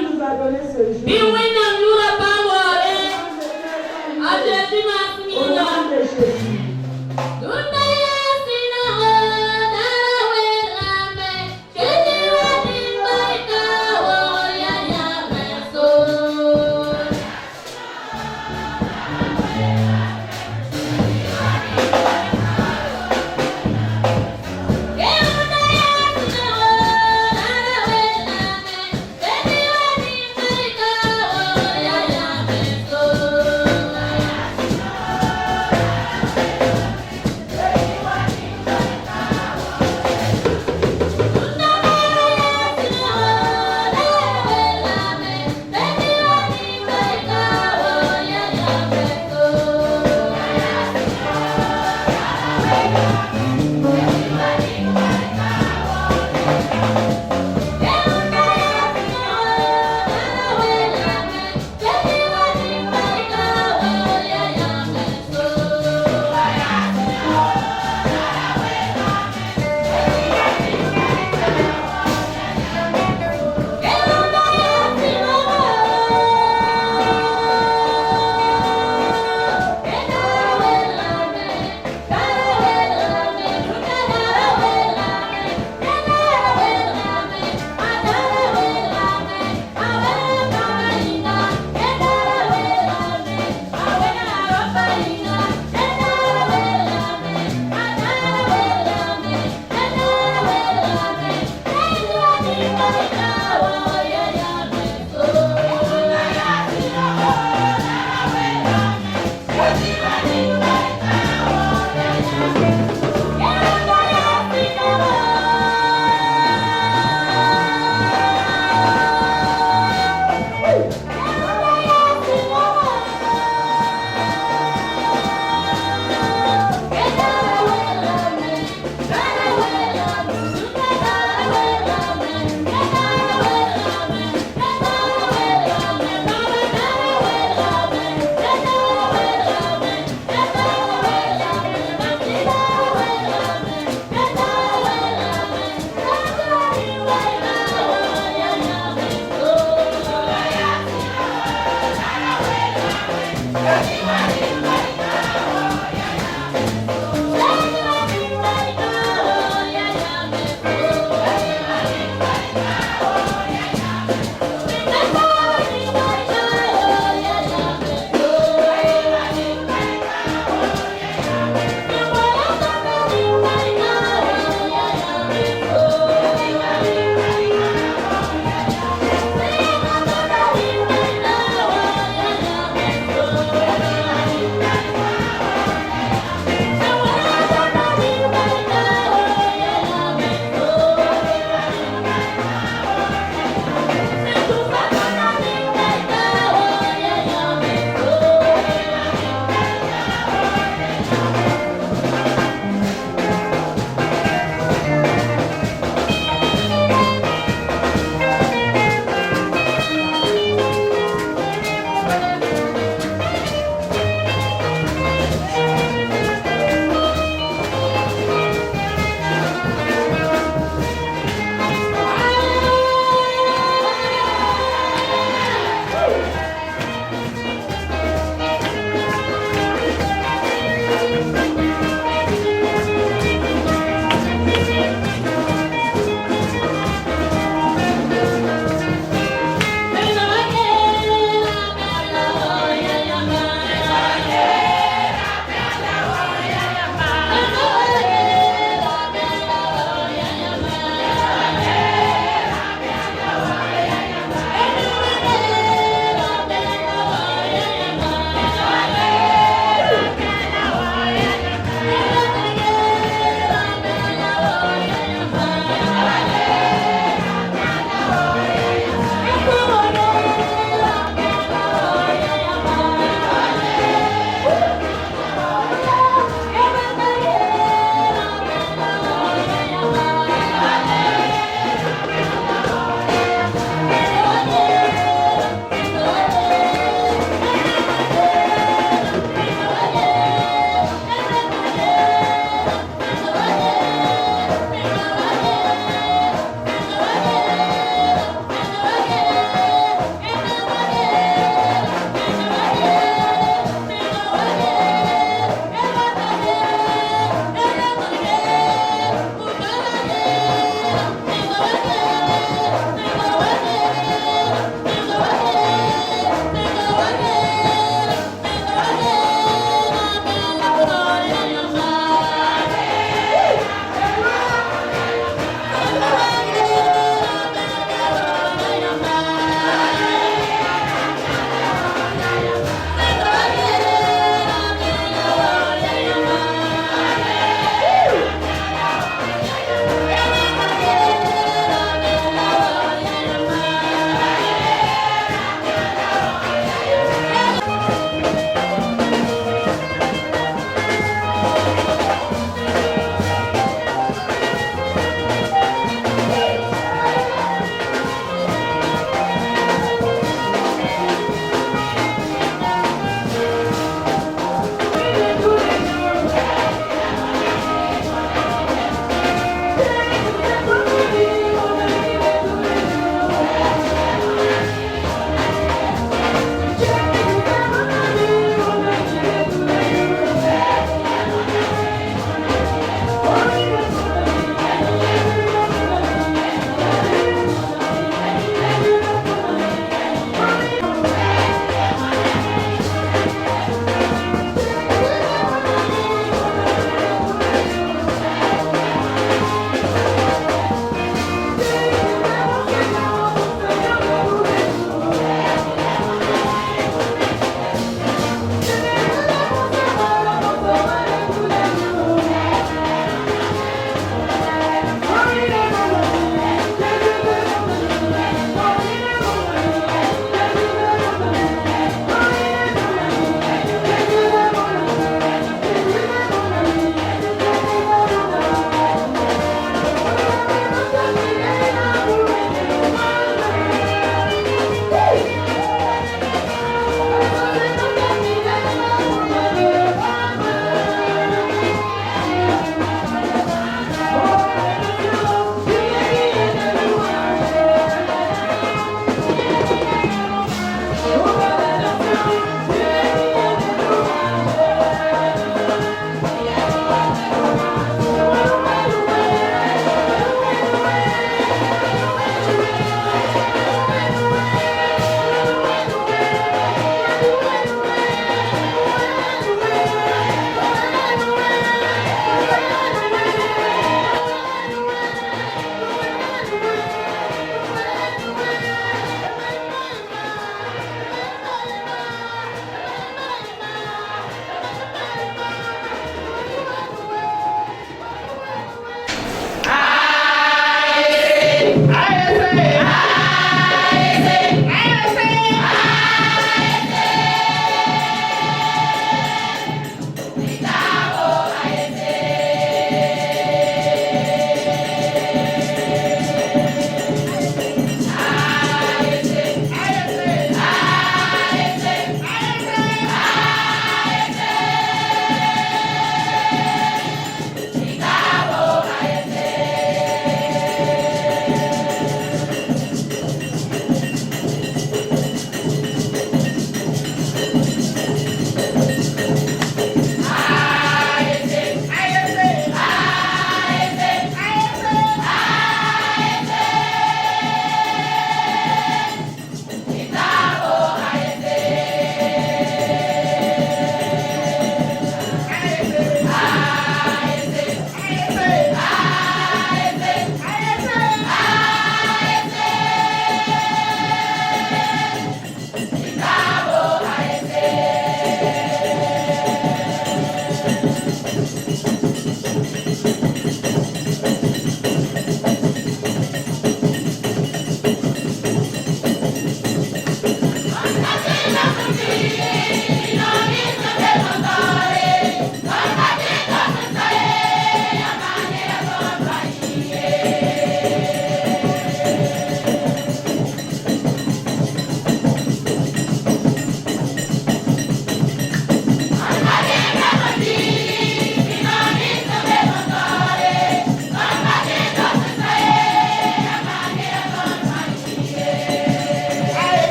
Il nous a donné ce jour. Au nom de Jésus.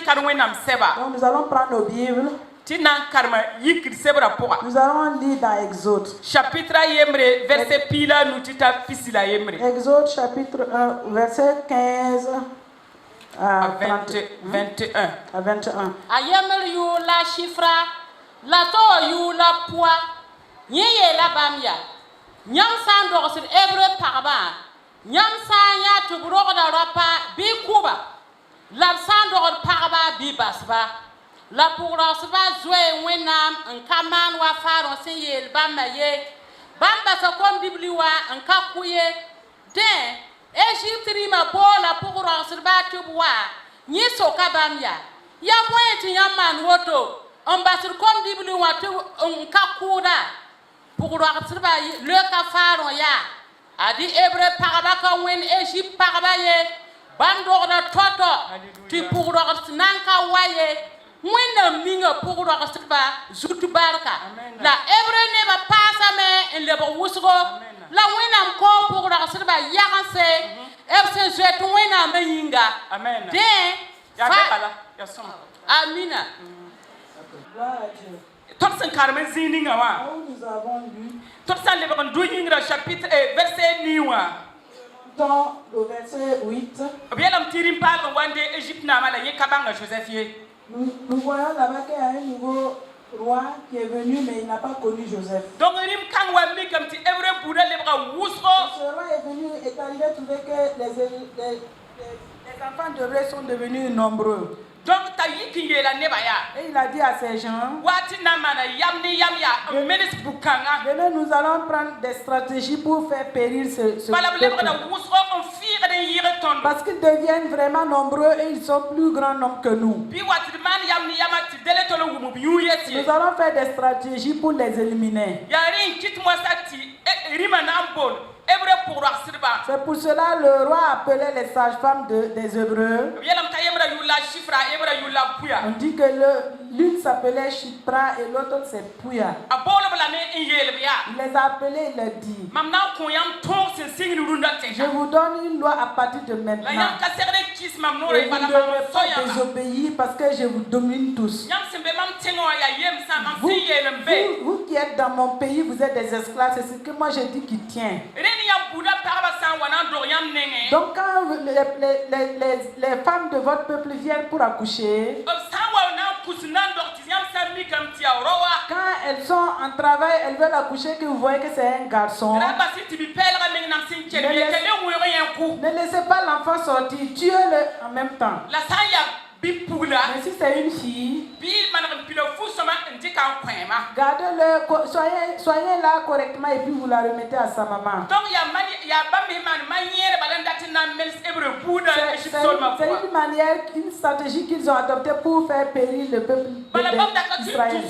Donc nous allons prendre nos Bibles. Nous allons lire dans Exode. Chapitre 1, verset pila nous tita fisila yemre. Exode chapitre 1, verset 15 à 21. À 21. Ayemel yu la chifra, la to yu la poa, nyeye la bamya. Nyam san dorsir ebre parba. Nyam san ya tubro da rapa bi kuba. La san dor parba bi basba. La pourra se va jouer wenam un kaman wa faron se yel bamba ye. Bamba sa kom bibliwa un kakuye. Den Egypte rima bola pourra se va tubwa. Ni soka bamya. Ya moyen ti yaman woto. On basir kom bibliwa tu un kakuda. Pourra se va le ka faron ya. Adi ebre paraba ka wen Egypte paraba ye. Bandor da toto. Tu pourra se nanka waye. Mwena minga pour la restba zutubarka la ebre ne va pas mais en le wusgo la wena ko pour la restba yaganse fc jet wena mayinga Amen. De Ya kala ya som. Amina. Gloire à Dieu. Totsen karmen zininga wa. Là où nous avons lu Totsen le bakon doyingra chapitre verset niwa. dans le verset 8, Bielam tirim pal wande Egypte na mala ye kabanga Joseph ye. nous voyons là-bas qu'il y a un nouveau roi qui est venu, mais il n'a pas connu Joseph. Donc rim kan wa mi kam ti ebre buda le baka wusro. Ce roi est venu et est arrivé à trouver que les enfants de Ré sont devenus nombreux. Donc ta yiki la nebaya. Et il a dit à ces gens, Wati na mana yamni yamya menis bukanga. venez, nous allons prendre des stratégies pour faire périr ce Bala le baka peuple. wusro on fire de yire ton. Parce qu'ils deviennent vraiment nombreux et ils sont plus grands nombres que nous. Bi wati man yamni yamati dele to lo wumu biu yesi. Nous allons faire des stratégies pour les éliminer. Yari kit mo sati rima na ambol. Ebre pour asirba. C'est pour cela le roi appelait les sages-femmes des Hébreux. Yelam ta yemra yula shifra yemra yula puya. On dit que l'une s'appelait Shipra et l'autre c'est Pouya. Abolo bala ne yelbia. Il les a appelés, il leur dit, Mamna ko yam ton sin sing runda te. je vous donne une loi à partir de La maintenant. yam ka serre kis mam no Et re vous bala ne mam devrez pas soya. désobéir parce que je vous domine tous. Yam sembe mam tengo ya yem sa mam Vous, si yelembe. vous qui êtes dans mon pays, vous êtes des esclaves, c'est ce que moi je dis qui tient. Reni yam buda paraba san wana do yam nenge. Donc quand les femmes de votre peuple viennent pour accoucher, San wa na kusunan do ti yam sa mi kam ti awrowa. quand elles sont en travail, elles veulent accoucher, que vous voyez que c'est un garçon, Raba si ti bi pelra nenge nam sin kele kele wuro yan ku. ne laissez pas l'enfant sortir, tuez-le en même temps. La san ya bi pugla. Mais si c'est une fille, Bi manam pilo fu soma ndi kan kwema. gardez-le, soyez là correctement et puis vous la remettez à sa maman. Donc ya mani ya bambi man maniere balanda tinna mels ebre buda C'est Egypte ma c'est foi. une manière, une stratégie qu'ils ont adoptée pour faire périr le peuple d'Israël.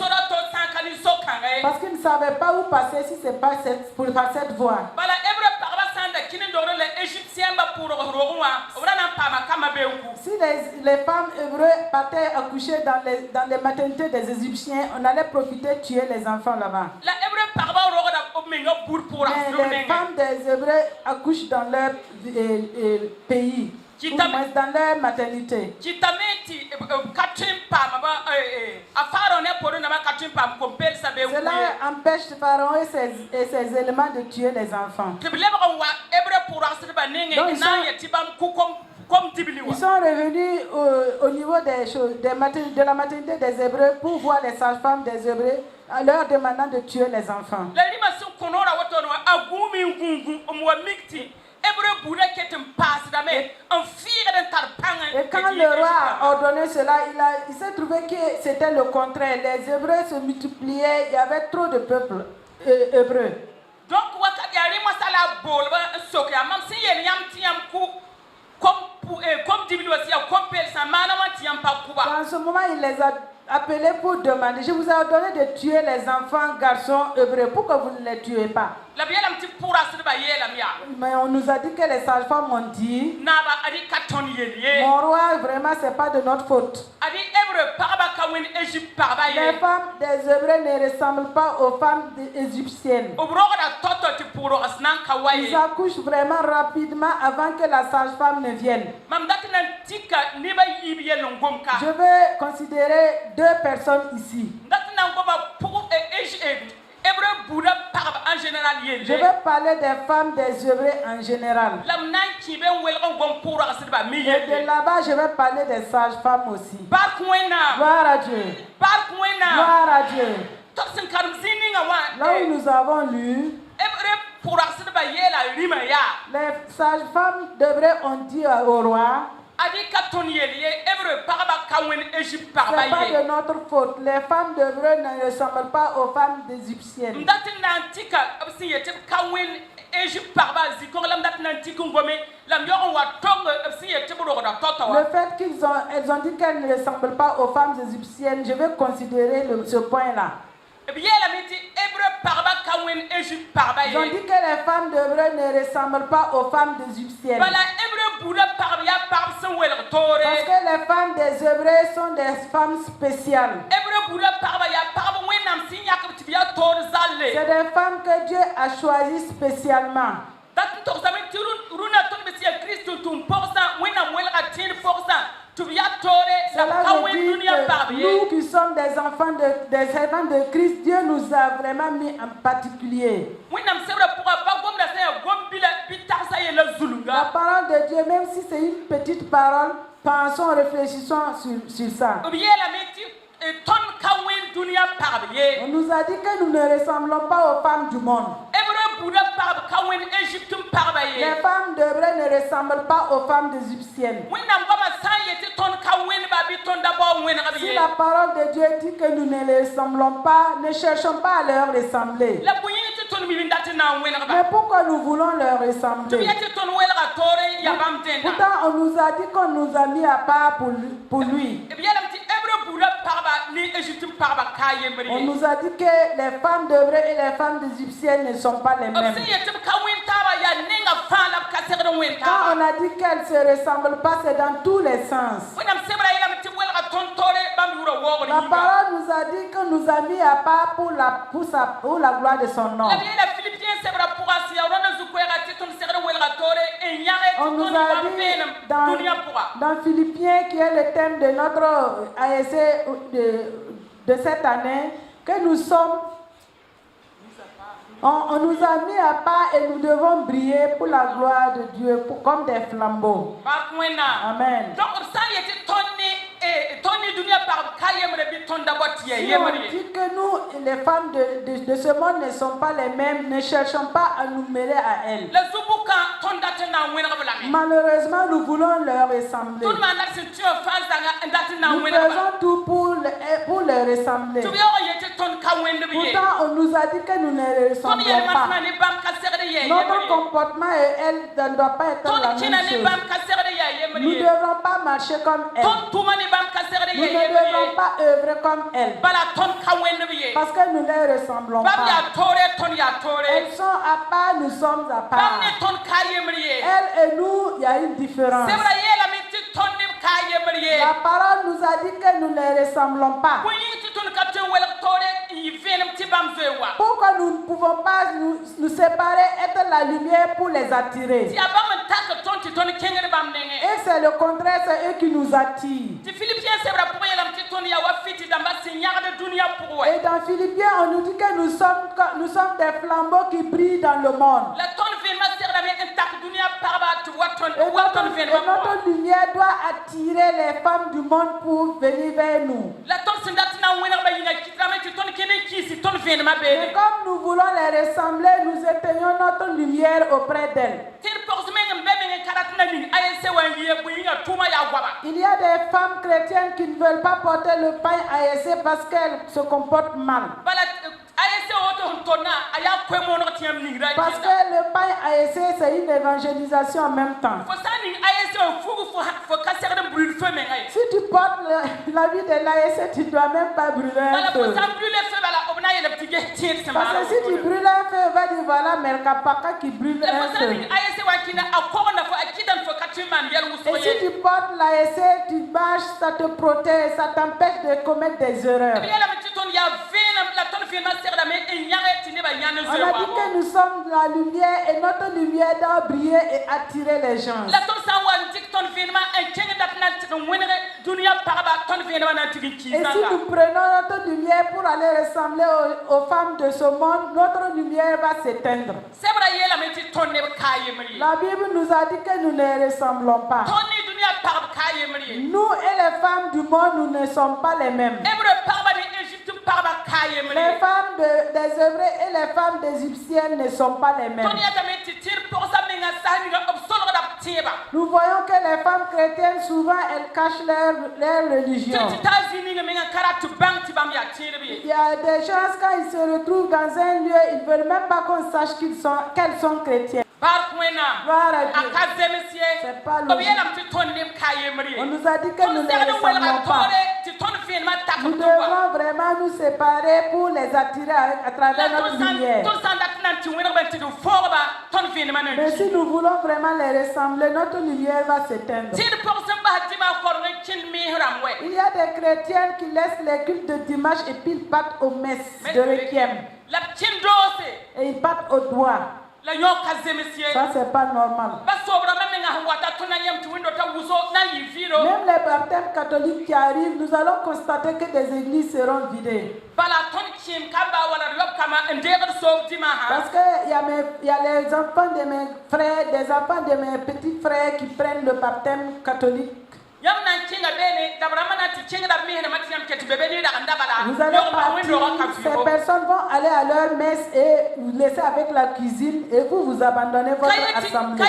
Parce qu'ils ne savaient pas où passer si ce n'est pas par cette voie. Si les femmes hébreux partaient accoucher dans les maternités des Égyptiens, on allait profiter de tuer les enfants là-bas. Mais les femmes des Hébreux accouchent dans leur pays, ou moins dans leur maternité. Cela empêche Pharaon et ses éléments de tuer les enfants. Ils sont revenus au niveau de la maternité des Hébreux pour voir les sages-femmes des Hébreux leur demandant de tuer les enfants. Et quand le roi a ordonné cela, il s'est trouvé que c'était le contraire. Les Hébreux se multipliaient, il y avait trop de peuples hébreux. Donc, en ce moment, il les a appelés pour demander, je vous ai ordonné de tuer les enfants garçons hébreux. Pourquoi vous ne les tuez pas? Mais on nous a dit que les sages-femmes ont dit, mon roi, vraiment, ce n'est pas de notre faute. Les femmes des Hébreux ne ressemblent pas aux femmes égyptiennes. Ils accouchent vraiment rapidement avant que la sage-femme ne vienne. Je vais considérer 2 personnes ici. Je vais parler des femmes des Hébreux en général. Et de là-bas, je vais parler des sages-femmes aussi. Gloire à Dieu. Gloire à Dieu. Là où nous avons lu, les sages-femmes d'Hébreux ont dit au roi, c'est pas de notre faute. Les femmes d'Hébreux ne ressemblent pas aux femmes d'Égyptiennes. Le fait qu'elles ont dit qu'elles ne ressemblent pas aux femmes égyptiennes, je vais considérer ce point-là. Ils ont dit que les femmes d'Hébreux ne ressemblent pas aux femmes égyptiennes. Parce que les femmes des Hébreux sont des femmes spéciales. C'est des femmes que Dieu a choisies spécialement. Cela veut dire que nous qui sommes des enfants des servants de Christ, Dieu nous a vraiment mis en particulier. La parole de Dieu, même si c'est une petite parole, pensons, réfléchissons sur ça. On nous a dit que nous ne ressemblons pas aux femmes du monde. Les femmes d'Hébreux ne ressemblent pas aux femmes égyptiennes. Si la parole de Dieu dit que nous ne les ressemblons pas, ne cherchons pas à leur ressembler. Mais pourquoi nous voulons leur ressembler? Pourtant, on nous a dit qu'on nous a mis à part pour lui. On nous a dit que les femmes d'Hébreux et les femmes égyptiennes ne sont pas les mêmes. Quand on a dit qu'elles ne se ressemblent pas, c'est dans tous les sens. La parole nous a dit qu'on nous a mis à part pour la gloire de son nom. On nous a dit dans Philippiens, qui est le thème de notre ASC de cette année, que nous sommes, on nous a mis à part et nous devons briller pour la gloire de Dieu, comme des flambeaux. Amen. Si on dit que nous, les femmes de ce monde ne sont pas les mêmes, ne cherchons pas à nous mêler à elles. Malheureusement, nous voulons leur ressembler. Nous faisons tout pour leur ressembler. Pourtant, on nous a dit que nous ne les ressemblons pas. Notre comportement et elles ne doivent pas être la même chose. Nous ne devrons pas marcher comme elles. Nous ne devrons pas œuvrer comme elles. Parce que nous ne les ressemblons pas. Elles sont à part, nous sommes à part. Elles et nous, il y a une différence. La parole nous a dit que nous ne les ressemblons pas. Pourquoi nous ne pouvons pas nous séparer, être la lumière pour les attirer? Et c'est le contraire, c'est eux qui nous attirent. Et dans Philippiens, on nous dit que nous sommes des flambeaux qui brillent dans le monde. Et notre lumière doit attirer les femmes du monde pour venir vers nous. Et comme nous voulons les ressembler, nous éteignons notre lumière auprès d'elles. Il y a des femmes chrétiennes qui ne veulent pas porter le pain ASC parce qu'elles se comportent mal. Parce que le pain ASC, c'est une évangélisation en même temps. Si tu portes la vie de l'ASC, tu ne dois même pas brûler un feu. Parce que si tu brûles un feu, on va dire voilà Merkapaka qui brûle un feu. Et si tu portes l'ASC, tu marches, ça te protège, ça t'empêche de commettre des erreurs. On a dit que nous sommes la lumière et notre lumière doit briller et attirer les gens. Et si nous prenons notre lumière pour aller ressembler aux femmes de ce monde, notre lumière va s'éteindre. La Bible nous a dit que nous ne ressemblons pas. Nous et les femmes du monde, nous ne sommes pas les mêmes. Les femmes des Hébreux et les femmes des Égyptiennes ne sont pas les mêmes. Nous voyons que les femmes chrétiennes, souvent, elles cachent leur religion. Il y a des gens, quand ils se retrouvent dans un lieu, ils ne veulent même pas qu'on sache qu'elles sont chrétiennes. C'est pas logique. On nous a dit que nous ne ressemblons pas. Nous devons vraiment nous séparer pour les attirer à travers notre lumière. Mais si nous voulons vraiment les ressembler, notre lumière va s'éteindre. Il y a des chrétiennes qui laissent les cultes de dimanche et puis ils partent aux messes de requiem. Et ils partent au doigt. Ça, c'est pas normal. Même les baptêmes catholiques qui arrivent, nous allons constater que des églises seront vidées. Parce qu'il y a les enfants de mes frères, des enfants de mes petits frères qui prennent le baptême catholique. Vous allez partir, ces personnes vont aller à leur messe et vous laisser avec la cuisine et vous abandonnez votre assemblée.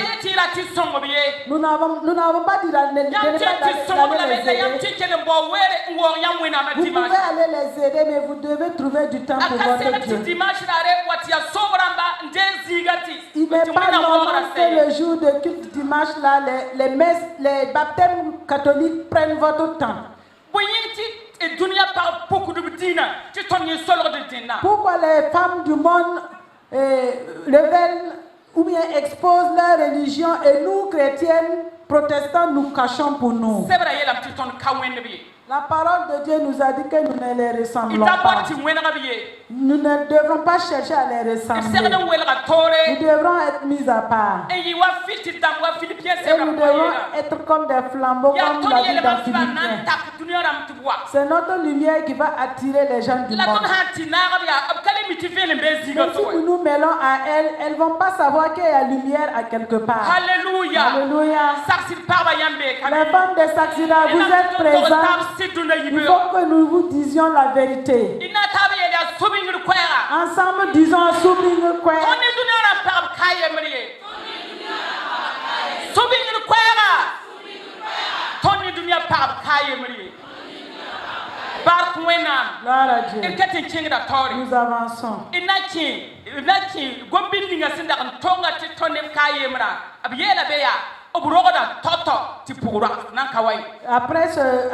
Nous n'avons pas dit d'aller les aider. Vous pouvez aller les aider, mais vous devez trouver du temps pour votre Dieu. Il n'est pas normal que le jour de culte dimanche, là, les messes, les baptêmes catholiques prennent votre temps. Pourquoi les femmes du monde révèlent ou bien exposent leur religion et nous, chrétiennes, protestants, nous cachons pour nous? La parole de Dieu nous a dit que nous ne les ressemblons pas. Nous ne devrons pas chercher à les ressembler. Nous devrons être mis à part. Et nous devrons être comme des flambeaux, comme la vie dans Philippiens. C'est notre lumière qui va attirer les gens du monde. Mais si nous nous mêlons à elles, elles ne vont pas savoir qu'il y a lumière à quelque part. Alléluia. Alléluia. Les femmes de Saxida, vous êtes présentes. Il faut que nous vous disions la vérité. Ensemble, disons Subing Kwea. Gloire à Dieu. Nous avançons.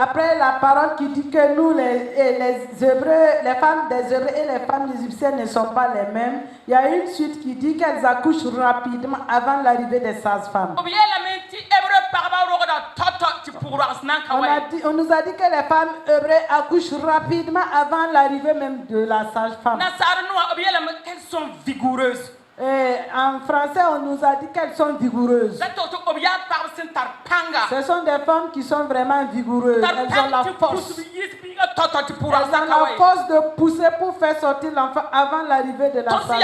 Après la parole qui dit que nous, les Hébreux, les femmes des Hébreux et les femmes égyptiennes ne sont pas les mêmes, il y a une suite qui dit qu'elles accouchent rapidement avant l'arrivée des sages-femmes. On nous a dit que les femmes hébreues accouchent rapidement avant l'arrivée même de la sage-femme. Elles sont vigoureuses. Et en français, on nous a dit qu'elles sont vigoureuses. Ce sont des femmes qui sont vraiment vigoureuses. Elles ont la force. Elles ont la force de pousser pour faire sortir l'enfant avant l'arrivée de la sage-femme.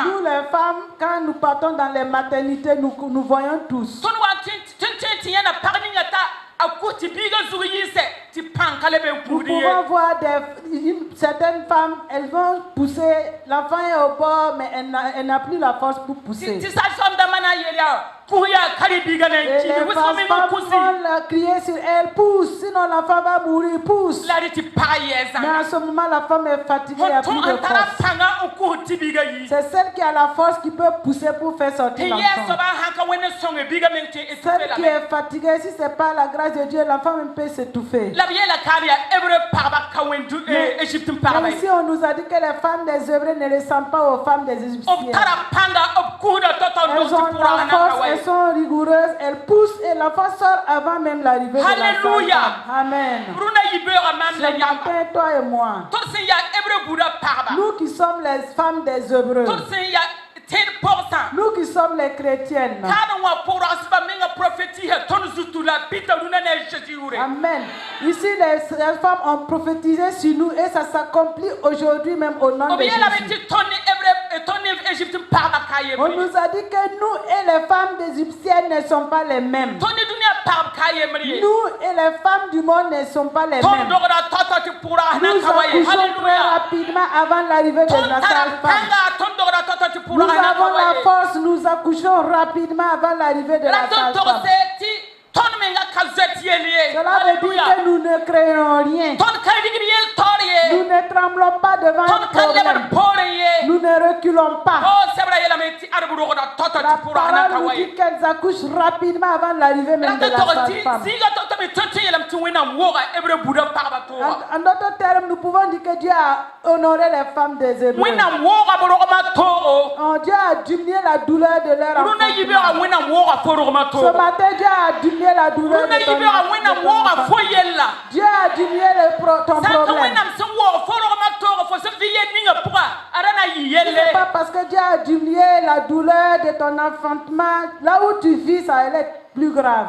Nous, les femmes, quand nous partons dans les maternités, nous voyons tous. Nous pouvons voir certaines femmes, elles vont pousser, l'enfant est au bord, mais elle n'a plus la force pour pousser. Et les femmes vont crier sur elle, pousse, sinon l'enfant va mourir, pousse. Mais à ce moment, la femme est fatiguée, elle n'a plus de force. C'est celle qui a la force qui peut pousser pour faire sortir l'enfant. Celle qui est fatiguée, si ce n'est pas la grâce de Dieu, l'enfant même peut s'étouffer. Mais Égypte parba. Ici, on nous a dit que les femmes des Hébreux ne ressemblent pas aux femmes des Égyptiennes. Elles ont la force, elles sont rigoureuses, elles poussent et l'enfant sort avant même l'arrivée de la Alléluia. sage-femme. Amen. Ce matin, toi et moi, nous qui sommes les femmes des Hébreux, nous qui sommes les chrétiennes. Amen. Ici, les femmes ont prophétisé sur nous et ça s'accomplit aujourd'hui même au nom de Jésus. On nous a dit que nous et les femmes égyptiennes ne sont pas les mêmes. Nous et les femmes du monde ne sont pas les mêmes. Nous accouchons très rapidement avant l'arrivée de la sage-femme. Nous avons la force, nous accouchons rapidement avant l'arrivée de la sage-femme. Cela veut dire que nous ne créons rien. Nous ne tremblons pas devant un problème. Nous ne reculons pas. La parole nous dit qu'elles accouchent rapidement avant l'arrivée même de la sage-femme. En d'autres termes, nous pouvons dire que Dieu a honoré les femmes des Hébreux. Dieu a diminué la douleur de leur enfantement. Ce matin, Dieu a diminué la douleur de ton enfant. Dieu a diminué ton problème. Ce n'est pas parce que Dieu a diminué la douleur de ton enfantement. Là où tu vis, ça allait être plus grave.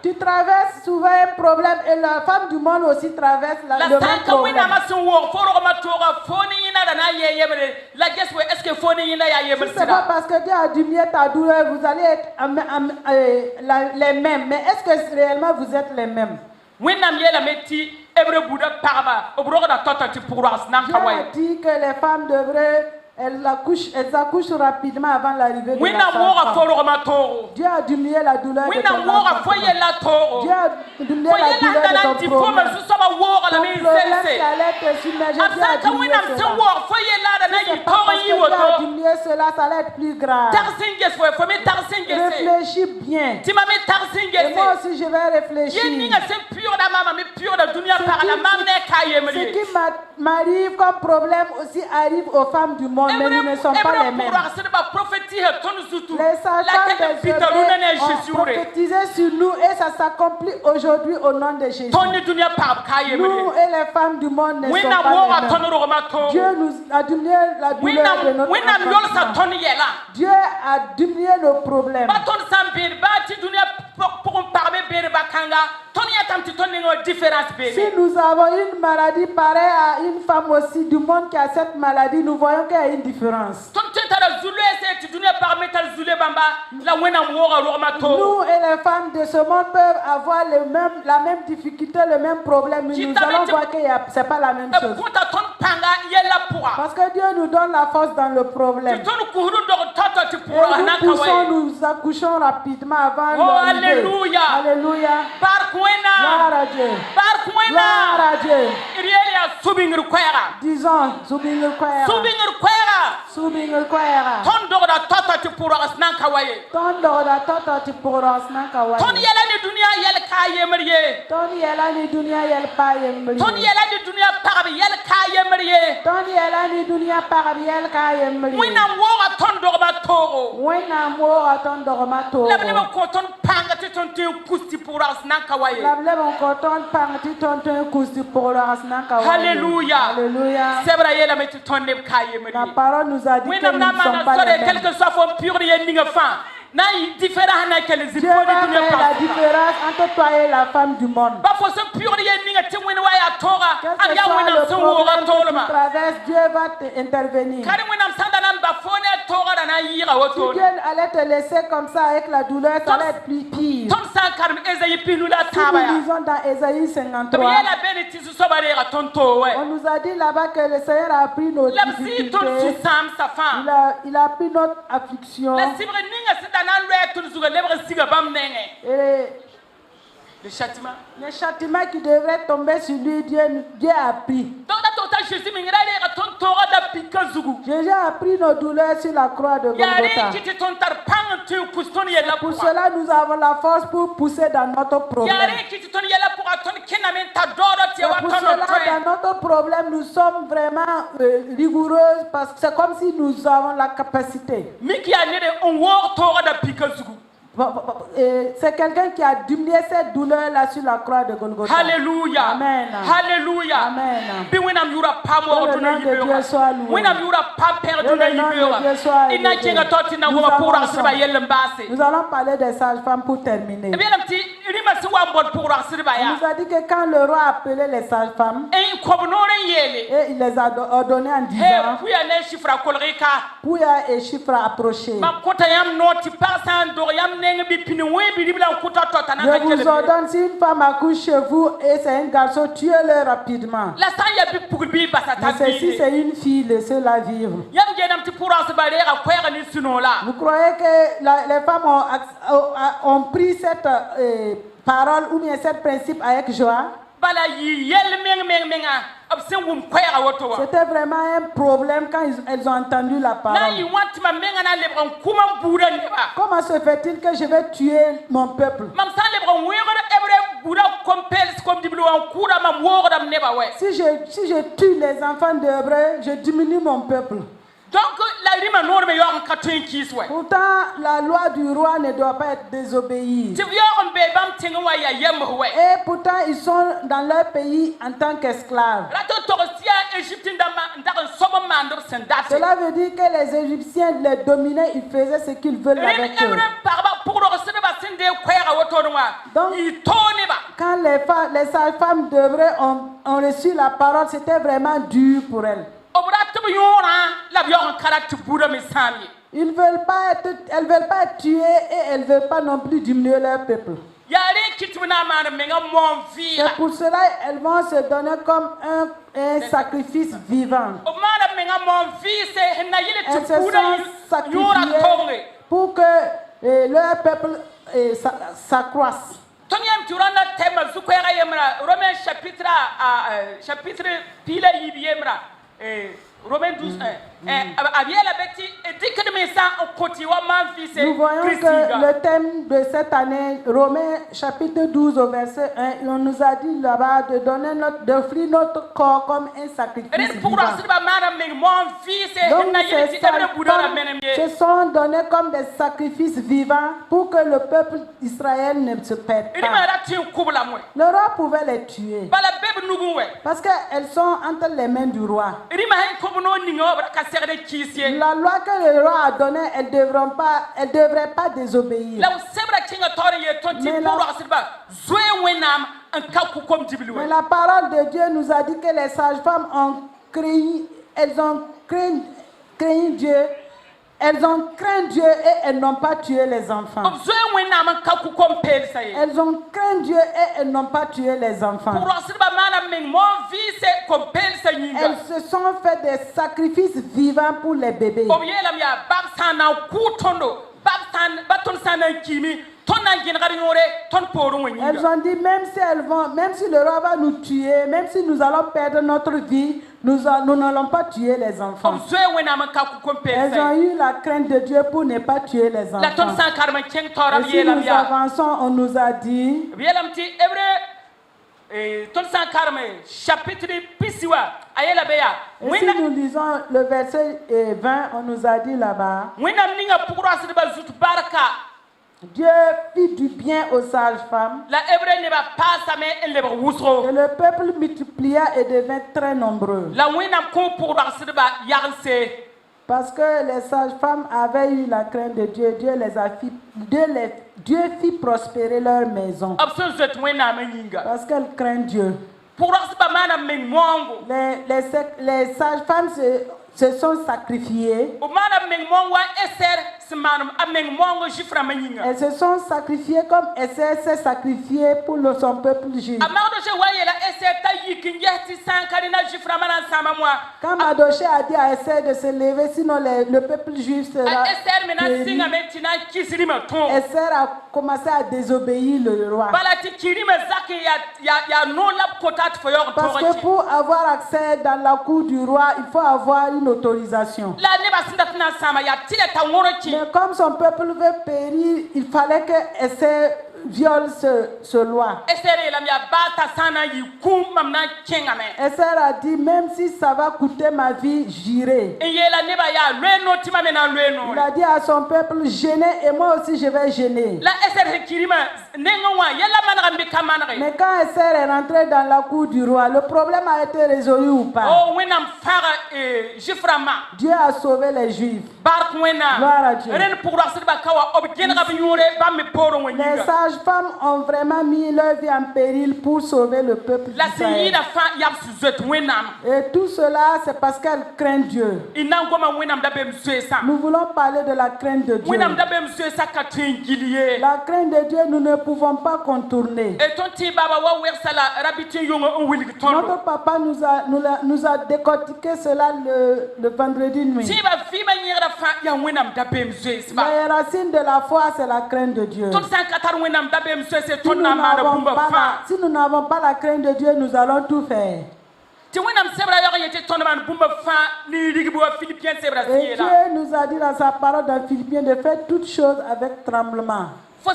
Tu traverses souvent un problème et la femme du monde aussi traverse le même problème. Ce n'est pas parce que Dieu a diminué ta douleur, vous allez être les mêmes. Mais est-ce que réellement vous êtes les mêmes? Dieu a dit que les femmes devraient elles accouchent rapidement avant l'arrivée de la sage-femme. Dieu a diminué la douleur de ton enfant. Dieu a diminué la douleur de ton problème. Ton problème qui allait te submerger, Dieu a diminué cela. Si c'est pas parce que Dieu a diminué cela, ça allait être plus grave. Réfléchis bien. Et moi aussi, je vais réfléchir. Ce qui m'arrive comme problème aussi arrive aux femmes du monde. Mais nous ne sommes pas les mêmes. Les sages-femmes des Hébreux ont prophétisé sur nous et ça s'accomplit aujourd'hui au nom de Jésus. Nous et les femmes du monde ne sommes pas les mêmes. Dieu nous a diminué la douleur de notre enfant. Dieu a diminué nos problèmes. Si nous avons une maladie pareille à une femme aussi du monde qui a cette maladie, nous voyons qu'il y a une différence. Nous et les femmes de ce monde peuvent avoir la même difficulté, le même problème, mais nous allons voir que ce n'est pas la même chose. Parce que Dieu nous donne la force dans le problème. Et nous poussons, nous accouchons rapidement avant l'arrivée. Alléluia. Alléluia. Gloire à Dieu. Gloire à Dieu. Disons, Subingir Kwera. Ton dora toto ti puras nan kawaye. Ton yela ni dunia yel kayemriye. Ton yela ni dunia parabiyel kayemriye. Wina mora ton dora toro. Labne mo koton pangati ton te kusti puras nan kawaye. Alléluia. Sebra yela meti ton ne kayemriye. La parole nous a dit que nous ne sommes pas les mêmes. Quel que soit forme pure Dieu va faire la différence entre toi et la femme du monde. Quel que soit le problème que tu traverses, Dieu va intervenir. Si Dieu allait te laisser comme ça avec la douleur, ça allait être plus pire. Si nous lisons dans Ésaïe 53, on nous a dit là-bas que le Seigneur a pris nos difficultés. Il a pris notre affliction. Et le châtiment qui devrait tomber sur lui, Dieu a pris. Jésus a pris nos douleurs sur la croix de Golgotha. Pour cela, nous avons la force pour pousser dans notre problème. C'est notre problème, nous sommes vraiment rigoureux parce que c'est comme si nous avons la capacité. C'est quelqu'un qui a diminué cette douleur-là sur la croix de Golgotha. Alléluia. Amen. Alléluia. Amen. Que le nom de Dieu soit loué. Nous allons parler des sages-femmes pour terminer. Il nous a dit que quand le roi a appelé les sages-femmes, et il les a ordonné en disant, Pouya et chiffre approché. Je vous ordonne, si une femme accouche chez vous et c'est un garçon, tuez-le rapidement. Mais ceci, c'est une fille, laissez-la vivre. Vous croyez que les femmes ont pris cette parole ou bien cet principe avec joie? C'était vraiment un problème quand elles ont entendu la parole. Comment se fait-il que je vais tuer mon peuple? Si je tue les enfants d'Hébreu, je diminue mon peuple. Pourtant, la loi du roi ne doit pas être désobéie. Et pourtant, ils sont dans leur pays en tant qu'esclaves. Cela veut dire que les Égyptiens les dominaient, ils faisaient ce qu'ils veulent avec eux. Donc, quand les sages-femmes d'Hébreu ont reçu la parole, c'était vraiment dur pour elles. Elles veulent pas être tuées et elles ne veulent pas non plus diminuer leur peuple. C'est pour cela qu'elles vont se donner comme un sacrifice vivant. Elles se sont sacrifiées pour que leur peuple s'accroisse. Romains 12, nous voyons que le thème de cette année, Romains chapitre 12 au verset 1, on nous a dit là-bas d'offrir notre corps comme un sacrifice vivant. Donc se sont donnés comme des sacrifices vivants pour que le peuple d'Israël ne se perde pas. Le roi pouvait les tuer parce qu'elles sont entre les mains du roi. La loi que le roi a donnée, elles ne devraient pas désobéir. Mais la parole de Dieu nous a dit que les sages-femmes ont craint Dieu. Elles ont craint Dieu et elles n'ont pas tué les enfants. Elles ont craint Dieu et elles n'ont pas tué les enfants. Elles se sont fait des sacrifices vivants pour les bébés. Elles ont dit même si le roi va nous tuer, même si nous allons perdre notre vie, nous n'allons pas tuer les enfants. Elles ont eu la crainte de Dieu pour ne pas tuer les enfants. Et si nous avançons, on nous a dit et si nous lisons le verset 20, on nous a dit là-bas, Dieu fit du bien aux sages-femmes. Et le peuple multiplia et devint très nombreux. Parce que les sages-femmes avaient eu la crainte de Dieu, Dieu fit prospérer leur maison. Parce qu'elles craignent Dieu. Les sages-femmes se sont sacrifiées. Elles se sont sacrifiées comme Esther s'est sacrifiée pour son peuple juif. Quand Mardochée a dit à Esther de se lever, sinon le peuple juif sera péri. Esther a commencé à désobéir le roi. Parce que pour avoir accès dans la cour du roi, il faut avoir une autorisation. Mais comme son peuple veut périr, il fallait que Esther viole ce loi. Et Esther a dit, même si ça va coûter ma vie, j'irai. Il a dit à son peuple, gênez et moi aussi je vais gêner. Mais quand Esther est rentrée dans la cour du roi, le problème a été résolu ou pas? Dieu a sauvé les Juifs. Gloire à Dieu. Les sages-femmes ont vraiment mis leur vie en péril pour sauver le peuple d'Israël. Et tout cela, c'est parce qu'elles craignent Dieu. Nous voulons parler de la crainte de Dieu. La crainte de Dieu, nous ne pouvons pas contourner. Notre papa nous a décortiqué cela le vendredi nuit. La racine de la foi, c'est la crainte de Dieu. Si nous n'avons pas la crainte de Dieu, nous allons tout faire. Et Dieu nous a dit dans sa parole dans Philippiens de faire toutes choses avec tremblement. Si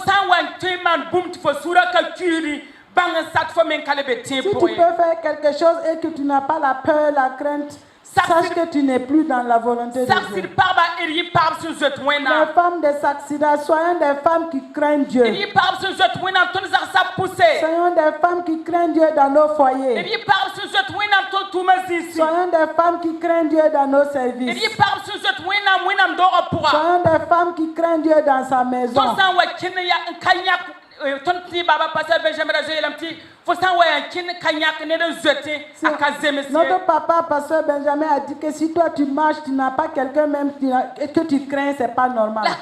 tu peux faire quelque chose et que tu n'as pas la peur, la crainte, sache que tu n'es plus dans la volonté de Dieu. Les femmes de Saxida, soyons des femmes qui craignent Dieu. Soyons des femmes qui craignent Dieu dans nos foyers. Soyons des femmes qui craignent Dieu dans nos services. Soyons des femmes qui craignent Dieu dans sa maison. Notre papa, pasteur Benjamin, a dit que si toi tu marches, tu n'as pas quelqu'un même et que tu crains, c'est pas normal. Mais si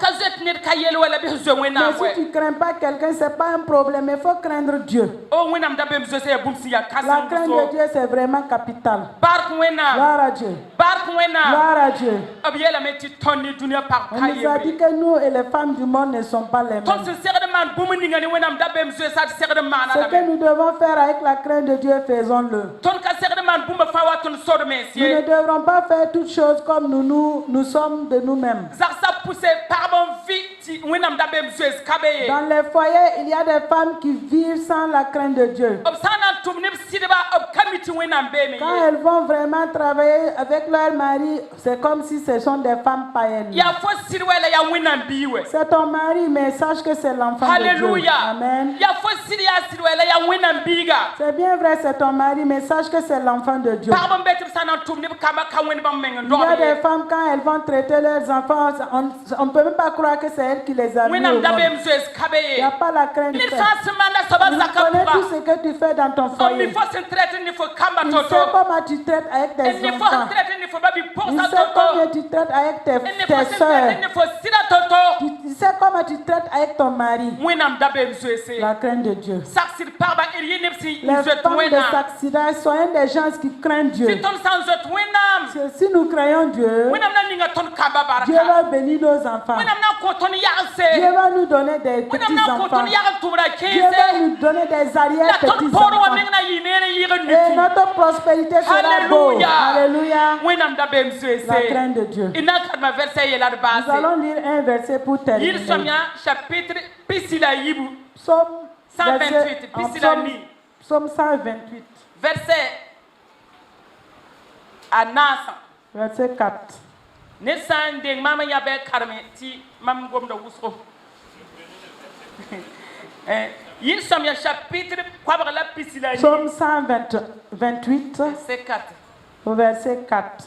tu ne crains pas quelqu'un, c'est pas un problème. Il faut craindre Dieu. La crainte de Dieu, c'est vraiment capital. Gloire à Dieu. Gloire à Dieu. On nous a dit que nous et les femmes du monde ne sont pas les mêmes. Ce que nous devons faire avec la crainte de Dieu, faisons-le. Nous ne devrons pas faire toutes choses comme nous sommes de nous-mêmes. Dans les foyers, il y a des femmes qui vivent sans la crainte de Dieu. Quand elles vont vraiment travailler avec leur mari, c'est comme si ce sont des femmes païennes. C'est ton mari, mais sache que c'est l'enfant de Dieu. Amen. C'est bien vrai, c'est ton mari, mais sache que c'est l'enfant de Dieu. Il y a des femmes, quand elles vont traiter leurs enfants, on ne peut même pas croire que c'est elles qui les amènent au monde. Il n'y a pas la crainte de Dieu. Tu connais tout ce que tu fais dans ton foyer. Tu sais comment tu traites avec tes enfants. Tu sais comment tu traites avec tes soeurs. Tu sais comment tu traites avec ton mari. La crainte de Dieu. Les femmes de Saxida, soyons des gens qui craignent Dieu. Si nous craignons Dieu, Dieu va bénir nos enfants. Dieu va nous donner des petits-enfants. Dieu va nous donner des arrière-petits-enfants. Et notre prospérité sera beau. Alléluia. La crainte de Dieu. Nous allons lire un verset pour terminer. Psaume 128. Psaume 128. Verset 4. Psaume 128. Au verset 4.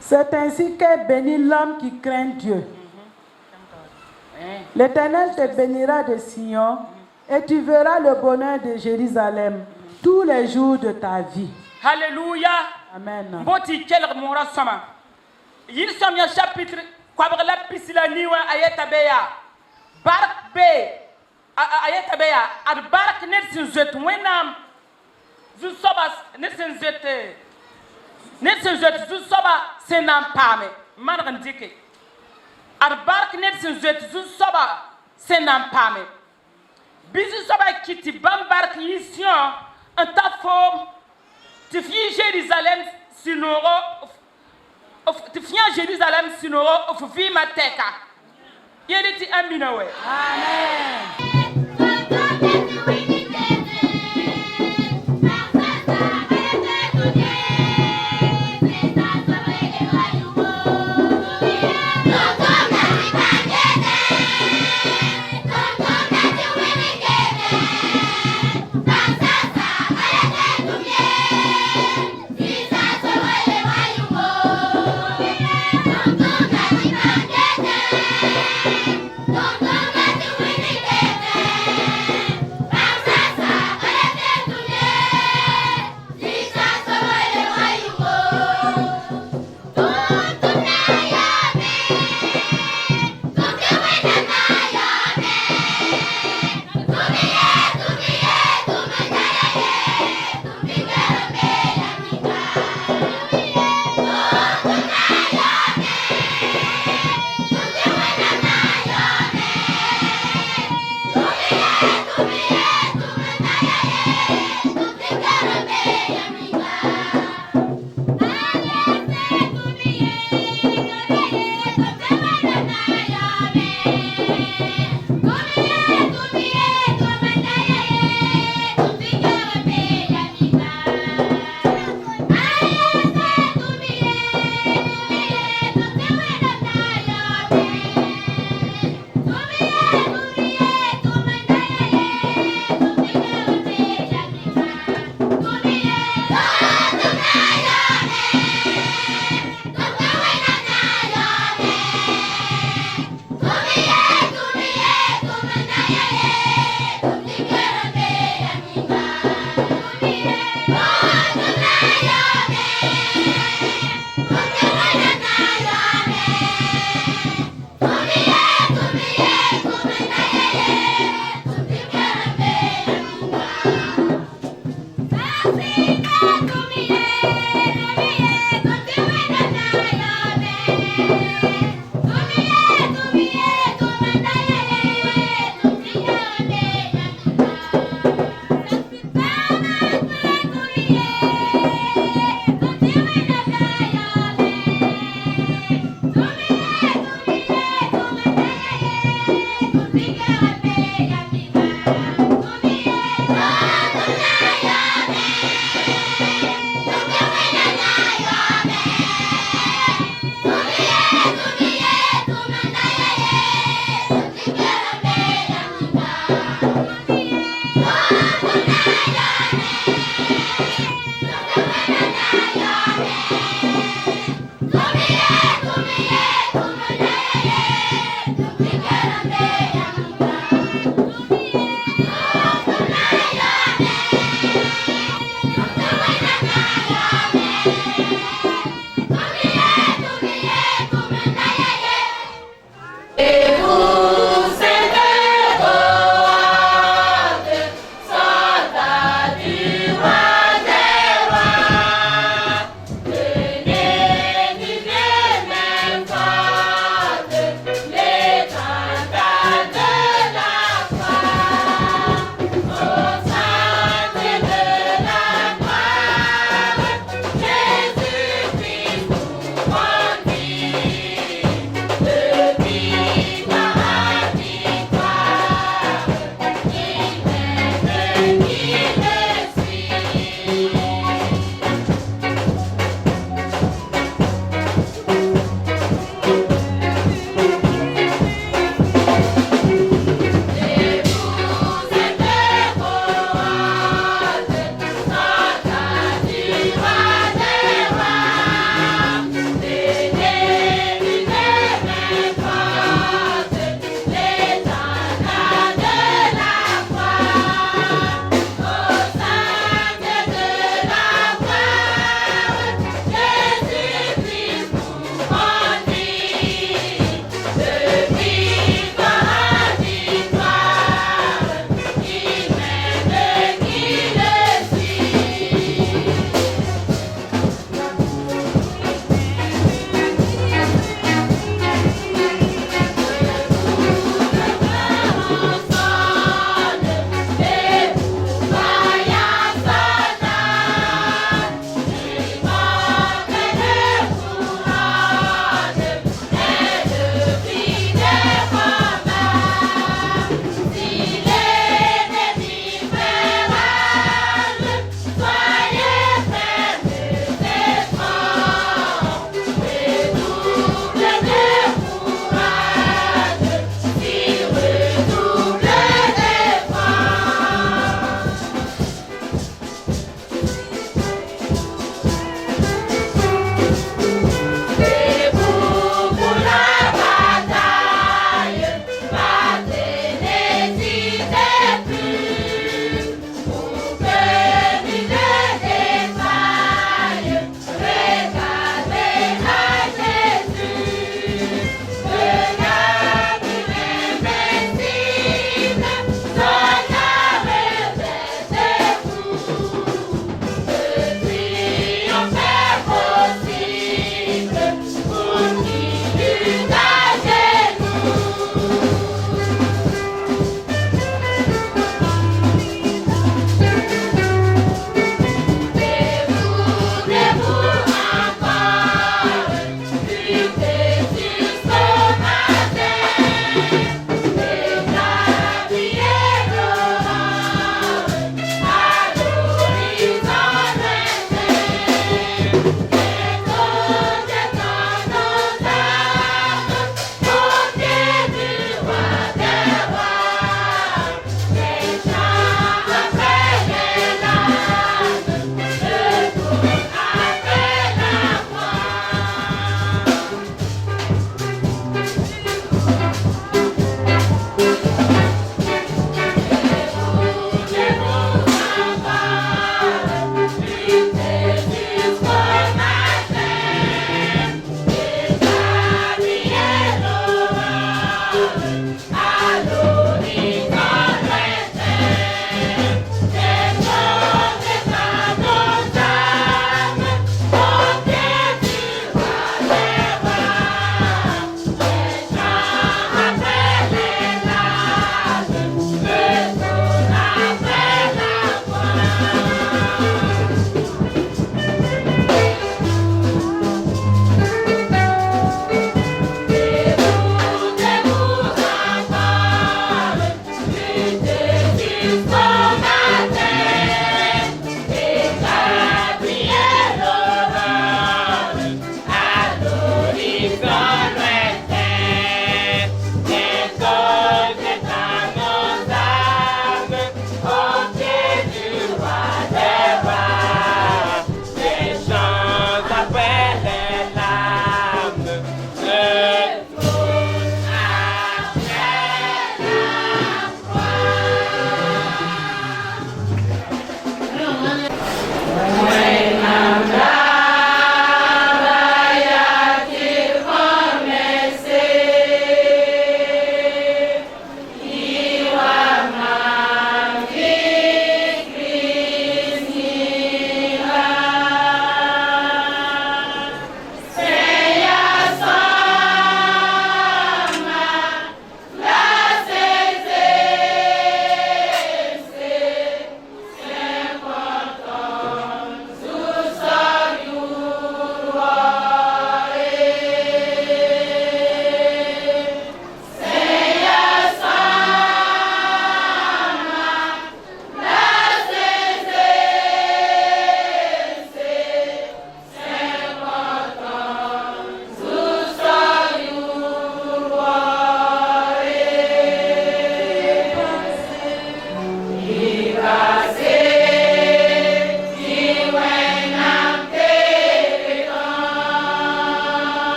C'est ainsi qu'est béni l'homme qui craint Dieu. L'Éternel te bénira de Sion et tu verras le bonheur de Jérusalem tous les jours de ta vie. Alléluia. Amen. Chapitre Bark be ayetabeya ad bark netsin zet wenam zu soba netsin zet zu soba senam pame man dike ad bark netsin zet zu soba senam pame bisu soba kiti bam bark yision en ta forme tu fi Jérusalem sinoro ti fia Jérusalem sinoro of vi mateka yeli ti amina we Amen.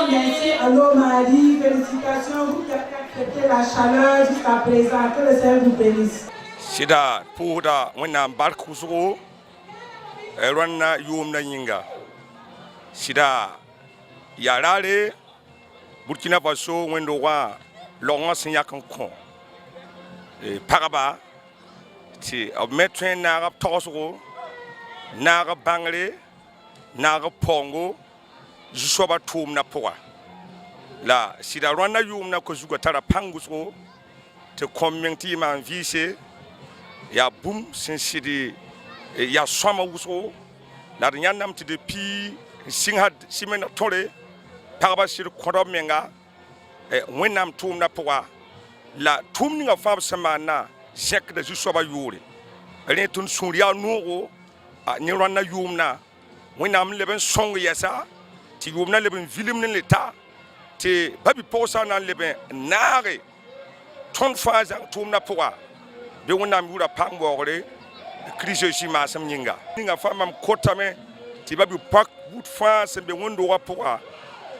Merci à nos maris, félicitations, vous qui avez accepté la chaleur jusqu'à présent, que le Seigneur vous bénisse. Sida puhuda wena barkusugo erwana yumna yinga sida yarare Burkina Faso wendo wa longa sinyakan kon paraba ti metwen na tosugo na bangre na pongo juswa tum na poa la sida rwana yumna ko zugo tara panguso te community man vise ya boum sinsidi ya swama wuso la nyannam ti depuis singhad simena tole paraba sir kodo menga wenam tum na poa la tum ni nga fam semana jek de juswa yuri ren tun suria nugo ni ronna yumna wenam leben song yesa ti yumna leben vilim ni leta ti babi posa na leben nare ton faza tum na poa be wona mi wura pangore kristo shi ma sam nyinga ninga fama kotame ti babi pak wood france be wondo wa poa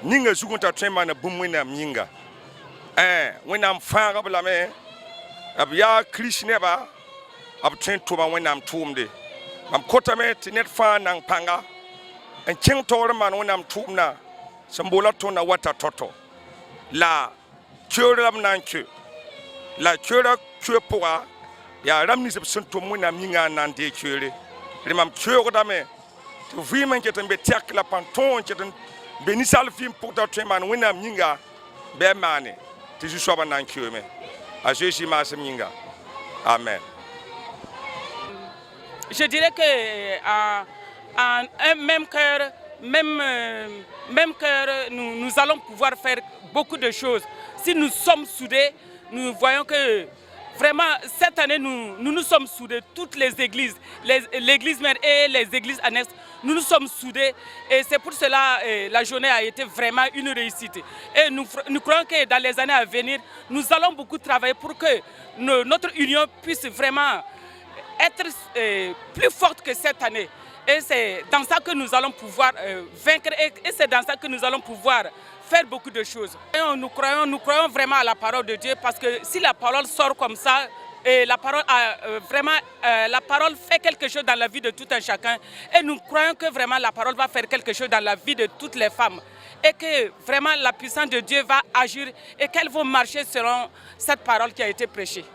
ninga sugunta trema na bumwina nyinga wona mfanga bla me abya kristo ne ba ab tren to ba wona mtumde am kotame ti net fa nang panga en king tore man wona mtumna sambola to na wata toto la chura nanchu la chura poa ya ramni se sunto muna minga nan de chure rimam chure dame to vraiment que tembe tiak la panton que benisal film pour ta treman wina minga be mane ti ju soba nan chure me a Jésus ma se minga amen. Je dirais que en un même cœur nous allons pouvoir faire beaucoup de choses si nous sommes soudés. Nous voyons que vraiment, cette année, nous sommes soudés, toutes les églises, l'église mère et les églises annexes, nous sommes soudés et c'est pour cela que la journée a été vraiment une réussite. Et nous croyons que dans les années à venir, nous allons beaucoup travailler pour que notre union puisse vraiment être plus forte que cette année. Et c'est dans ça que nous allons pouvoir vaincre et c'est dans ça que nous allons pouvoir faire beaucoup de choses. Et nous croyons vraiment à la parole de Dieu parce que si la parole sort comme ça, et la parole la parole fait quelque chose dans la vie de tout un chacun. Et nous croyons que vraiment la parole va faire quelque chose dans la vie de toutes les femmes. Et que vraiment la puissance de Dieu va agir et qu'elles vont marcher selon cette parole qui a été prêchée.